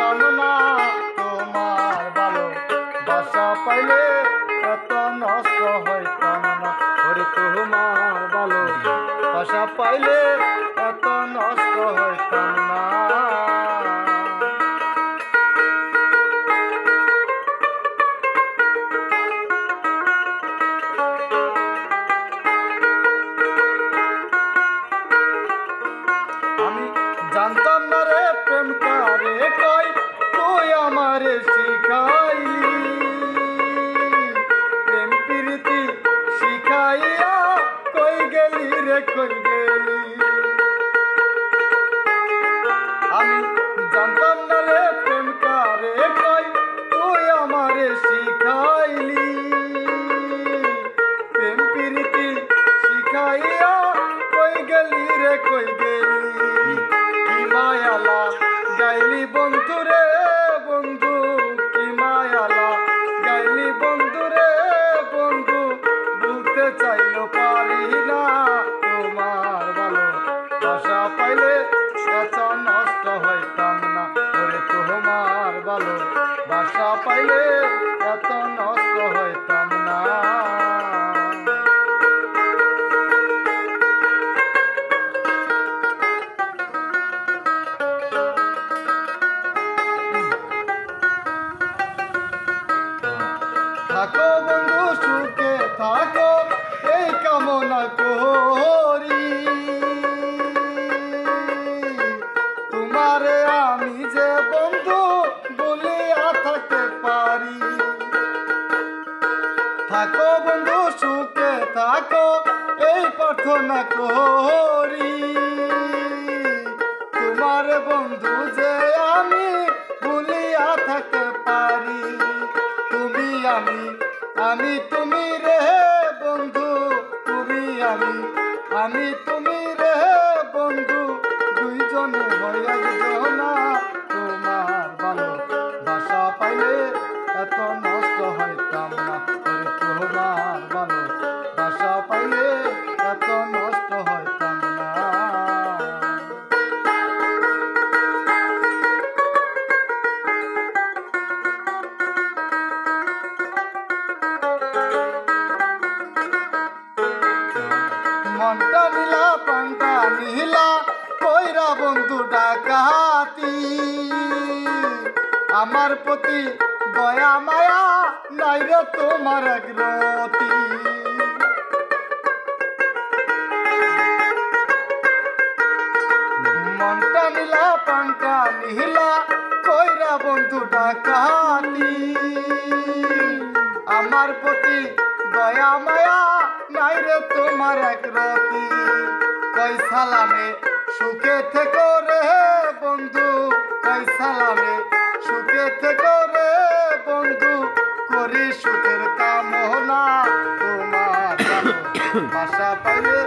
হইতাম না, তোমার ভালোবাসা পাইলে এত নষ্ট হইতাম না। ওরে তোমার ভালোবাসা পাইলে এত নষ্ট হইতাম না। জানতাম না রে প্রেম কারে কই, তুই আমারে শিখাইলি। প্রেম প্রীতি শিখাইয়া কই গেলি রে কই গেলি। আমি জানতাম না রে প্রেম কারে কই, তুই আমারে শিখাইলি। প্রেম প্রীতি শিখাইয়া কই গেলি রে কই গেলি। মায়ালা গাইলি বন্ধু রে বন্ধু, কি মায়ালা গাইলি বন্ধু রে বন্ধু, বলতে চাইলেও পারি না। তোমার ভালোবাসা পাইলে এত নষ্ট হইতাম না। ওরে তোমার ভালোবাসা পাইলে এত নষ্ট হইতাম না। থাকো বন্ধু সুখে থাকো, এই কামনা করি। তোমারে আমি যে বন্ধু বলিয়া থাকতে পারি। থাকো বন্ধু সুখে থাকো, এই প্রার্থনা করি। তোমার বন্ধু যে আমি বলিয়া থাকতে পারি। তুমি আমি তুমি রে বন্ধু, তুমি আমি তুমি রে বন্ধু, দুইজনে হইয়া না। তোমার ভালোবাসা পাইলে এত নষ্ট হইতাম না। তোমার ভালোবাসা পাইলে এত নষ্ট হইতাম না। মনটা নীলা প্রাণটা নীলা কইরা বন্ধু ডাকাতি। আমার প্রতি দয়া মায়া নাই রে তোমার এক রতি। মনটা নীলা প্রাণটা নীলা কইরা বন্ধু ডাকাতি। আমার প্রতি দয়া মায়া নাই রে তোমার এক রতি। কই সালামে সুখে থেকো রে বন্ধু, কই সালামে সুখে থেকো রে বন্ধু, করি সুখের কামনা। তোমার ভালোবাসা পাইলে